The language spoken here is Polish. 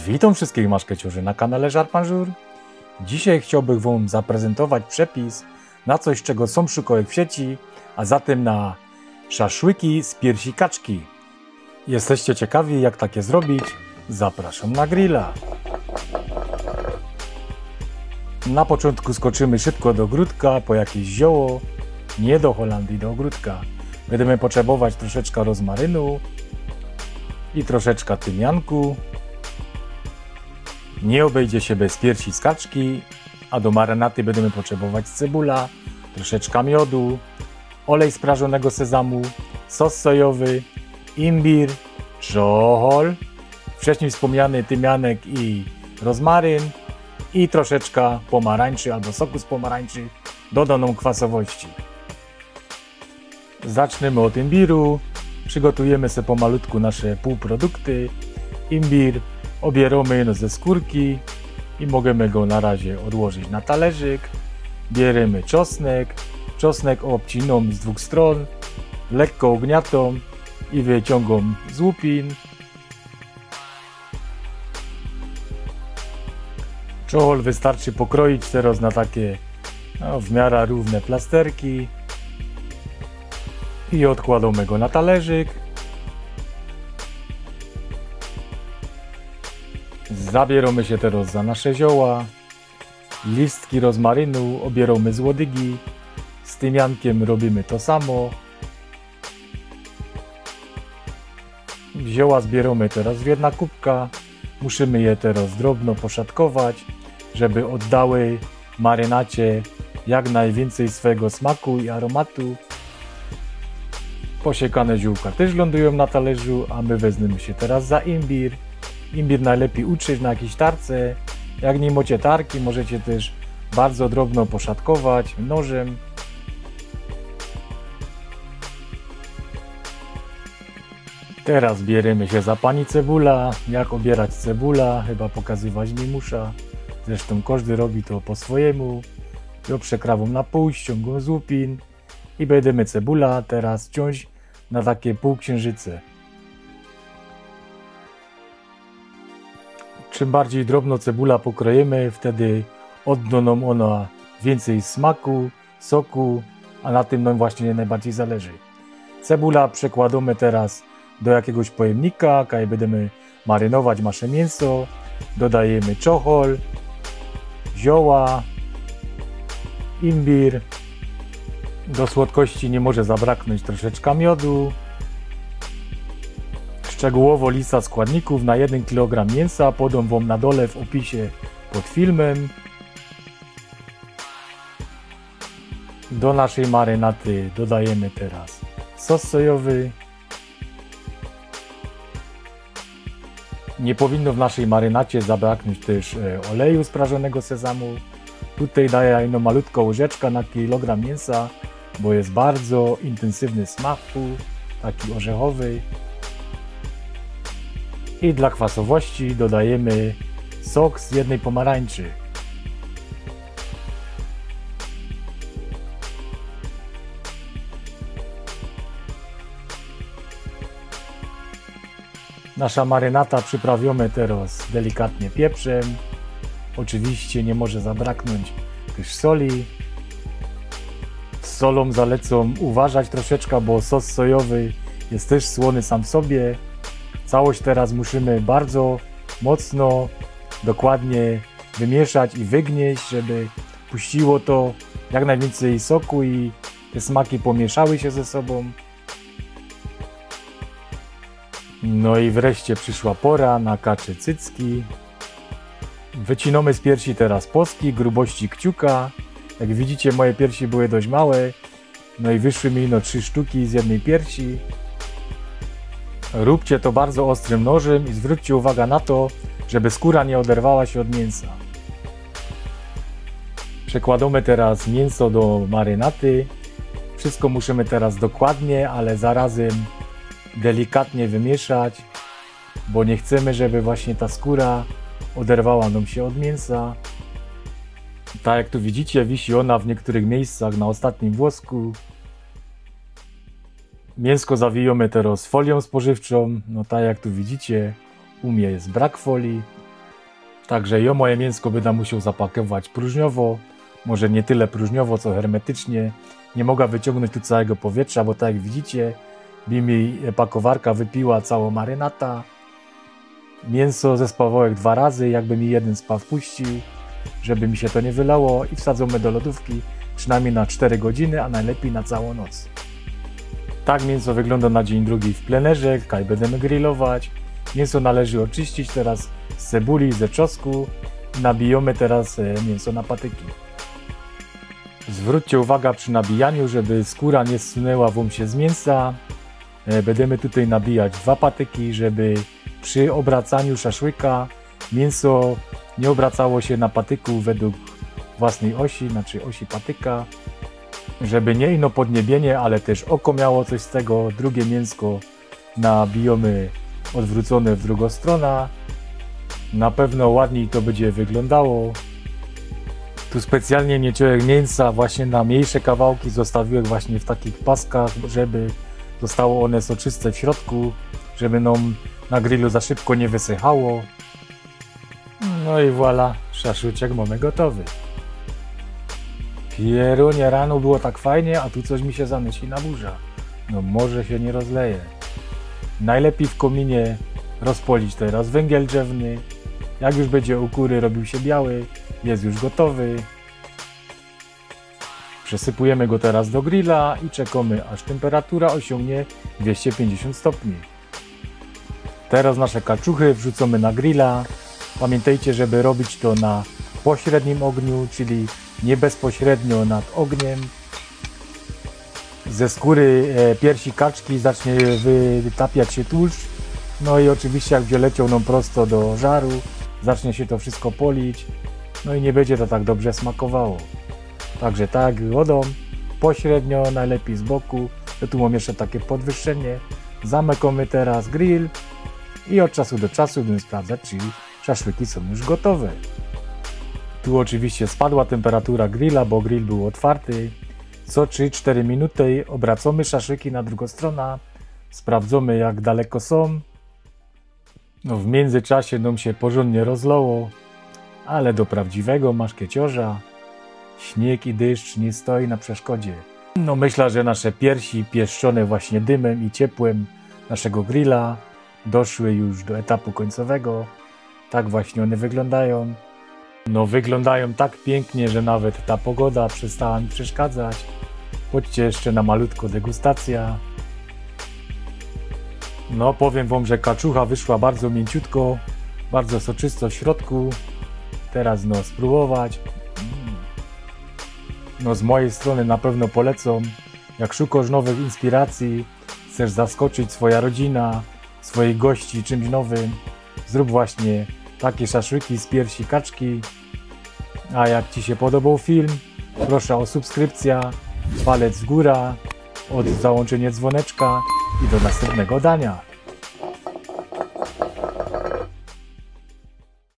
Witam wszystkich maszkeciorzy na kanale Żar Pan Żur. Dzisiaj chciałbym Wam zaprezentować przepis na coś, czego są szukałek w sieci, a zatem na szaszłyki z piersi kaczki. Jesteście ciekawi, jak takie zrobić? Zapraszam na grilla. Na początku skoczymy szybko do ogródka po jakieś zioło, nie do Holandii, do ogródka. Będziemy potrzebować troszeczkę rozmarynu i troszeczkę tymianku. Nie obejdzie się bez piersi z kaczki, a do marynaty będziemy potrzebować cebula, troszeczkę miodu, olej z prażonego sezamu, sos sojowy, imbir, czochol, wcześniej wspomniany tymianek i rozmaryn i troszeczkę pomarańczy albo soku z pomarańczy dodaną kwasowości. Zaczniemy od imbiru. Przygotujemy sobie pomalutku nasze półprodukty. Imbir obieramy ze skórki i możemy go na razie odłożyć na talerzyk. Bierzemy czosnek. Czosnek obcinam z dwóch stron, lekko ugniatam i wyciągam z łupin. Czochol wystarczy pokroić teraz na takie w miarę równe plasterki i odkładamy go na talerzyk. Zabieramy się teraz za nasze zioła. Listki rozmarynu obieramy z łodygi. Z tymiankiem robimy to samo. Zioła zbieramy teraz w jedna kubka. Musimy je teraz drobno poszatkować, żeby oddały marynacie jak najwięcej swego smaku i aromatu. Posiekane ziółka też lądują na talerzu, a my weźmiemy się teraz za imbir. Imbir najlepiej utrzeć na jakiejś tarce. Jak nie macie tarki, możecie też bardzo drobno poszatkować nożem. Teraz bierzemy się za pani cebula. Jak obierać cebula, chyba pokazywać nie muszę. Zresztą każdy robi to po swojemu. Ją przekrawam na pół, ściągam z łupin i będziemy cebula teraz ciąć na takie półksiężyce. Czym bardziej drobno cebula pokroimy, wtedy odda nam ona więcej smaku, soku, a na tym nam właśnie najbardziej zależy. Cebula przekładamy teraz do jakiegoś pojemnika, kiedy będziemy marynować nasze mięso. Dodajemy czochol, zioła, imbir. Do słodkości nie może zabraknąć troszeczkę miodu. Szczegółowo lista składników na 1 kg mięsa podam Wam na dole w opisie pod filmem. Do naszej marynaty dodajemy teraz sos sojowy. Nie powinno w naszej marynacie zabraknąć też oleju z prażonego sezamu. Tutaj daję malutką łyżeczkę na kilogram mięsa, bo jest bardzo intensywny smak, taki orzechowy. I dla kwasowości dodajemy sok z jednej pomarańczy. Nasza marynata przyprawiamy teraz delikatnie pieprzem. Oczywiście nie może zabraknąć też soli. Z solą zalecam uważać troszeczkę, bo sos sojowy jest też słony sam w sobie. Całość teraz musimy bardzo mocno, dokładnie wymieszać i wygnieść, żeby puściło to jak najwięcej soku i te smaki pomieszały się ze sobą. No i wreszcie przyszła pora na kacze cycki. Wycinamy z piersi teraz poski grubości kciuka. Jak widzicie, moje piersi były dość małe. No i wyszły mi 3 sztuki z jednej piersi. Róbcie to bardzo ostrym nożem i zwróćcie uwagę na to, żeby skóra nie oderwała się od mięsa. Przekładamy teraz mięso do marynaty. Wszystko musimy teraz dokładnie, ale zarazem delikatnie wymieszać, bo nie chcemy, żeby właśnie ta skóra oderwała nam się od mięsa. Tak jak tu widzicie, wisi ona w niektórych miejscach na ostatnim włosku. Mięsko zawijamy teraz folią spożywczą, no tak jak tu widzicie, u mnie jest brak folii. Także ja moje mięsko będę musiał zapakować próżniowo. Może nie tyle próżniowo, co hermetycznie. Nie mogę wyciągnąć tu całego powietrza, bo tak jak widzicie, by mi pakowarka wypiła całą marynata. Mięso zespawałem 2 razy, jakby mi jeden spaw puścił, żeby mi się to nie wylało i wsadzamy do lodówki przynajmniej na 4 godziny, a najlepiej na całą noc. Tak mięso wygląda na dzień drugi w plenerze, kaj będziemy grillować. Mięso należy oczyścić teraz z cebuli, ze czosnku i nabijamy teraz mięso na patyki. Zwróćcie uwagę przy nabijaniu, żeby skóra nie zsunęła wam się z mięsa. Będziemy tutaj nabijać 2 patyki, żeby przy obracaniu szaszłyka mięso nie obracało się na patyku według własnej osi, znaczy osi patyka. Żeby nie ino podniebienie, ale też oko miało coś z tego. Drugie mięsko nabijamy odwrócone w drugą stronę. Na pewno ładniej to będzie wyglądało. Tu specjalnie nie ciąłem mięsa właśnie na mniejsze kawałki, zostawiłem właśnie w takich paskach, żeby zostało one soczyste w środku, żeby nam na grillu za szybko nie wysychało. No i voilà, szaszłyczek mamy gotowy. Pierunie, rano było tak fajnie, a tu coś mi się zamyśli na burza. No może się nie rozleje. Najlepiej w kominie rozpolić teraz węgiel drzewny. Jak już będzie u kury robił się biały, jest już gotowy. Przesypujemy go teraz do grilla i czekamy, aż temperatura osiągnie 250 stopni. Teraz nasze kaczuchy wrzucamy na grilla. Pamiętajcie, żeby robić to na pośrednim ogniu, czyli nie bezpośrednio nad ogniem. Ze skóry piersi kaczki zacznie wytapiać się tłuszcz. No i oczywiście jak wleciał nam prosto do żaru, zacznie się to wszystko polić. No i nie będzie to tak dobrze smakowało. Także tak wodą, pośrednio, najlepiej z boku. Ja tu mam jeszcze takie podwyższenie. Zamykamy teraz grill i od czasu do czasu będę sprawdzać, czy szaszłyki są już gotowe. Tu oczywiście spadła temperatura grilla, bo grill był otwarty. Co 3-4 minuty obracamy szaszłyki na drugą stronę. Sprawdzamy, jak daleko są. No, w międzyczasie nam się porządnie rozlało, ale do prawdziwego maszkieciorza śnieg i deszcz nie stoi na przeszkodzie. No myślę, że nasze piersi pieszczone właśnie dymem i ciepłem naszego grilla doszły już do etapu końcowego. Tak właśnie one wyglądają. No wyglądają tak pięknie, że nawet ta pogoda przestała mi przeszkadzać. Chodźcie jeszcze na malutko degustacja. No powiem wam, że kaczucha wyszła bardzo mięciutko, bardzo soczysto w środku. Teraz no spróbować. No z mojej strony na pewno polecam. Jak szukasz nowych inspiracji, chcesz zaskoczyć swoja rodzina, swoich gości czymś nowym, zrób właśnie takie szaszłyki z piersi kaczki. A jak Ci się podobał film, proszę o subskrypcję, palec w górę, od załączenia dzwoneczka i do następnego dania.